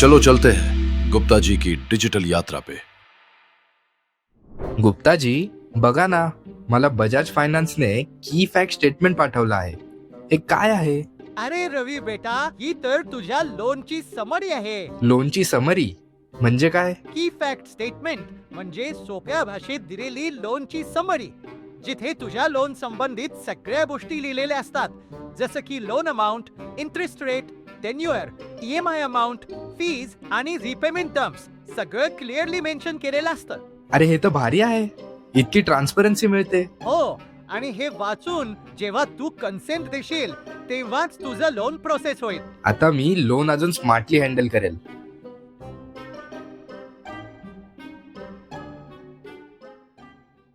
चलो चलते हैं गुप्ता जी की डिजिटल यात्रा पे। गुप्ता जी, बघा ना, मला बजाज फायनान्सने की फॅक्ट स्टेटमेंट पाठवलं आहे. हे काय आहे? अरे रवी बेटा, ही तर तुझ्या लोनची समरी आहे. लोनची समरी म्हणजे काय? की फॅक्ट स्टेटमेंट म्हणजे सोप्या भाषेत दिलेली लोनची समरी, जिथे तुझ्या लोन संबंधित सगळ्या गोष्टी लिहिलेल्या असतात, जसं की loan amount, interest rate, tenure, EMI amount, fees आणि रिपेमेंट टर्म्स सगळं क्लिअरली मेन्शन केलेलं असतं. अरे हे तर भारी आहे. इतकी ट्रान्सपरन्सी मिळते. हो, आणि हे वाचून जेव्हा तू कन्सेंट देशील तेव्हाच तुझं लोन प्रोसेस होईल. आता मी लोन अजून स्मार्टली हँडल करेल.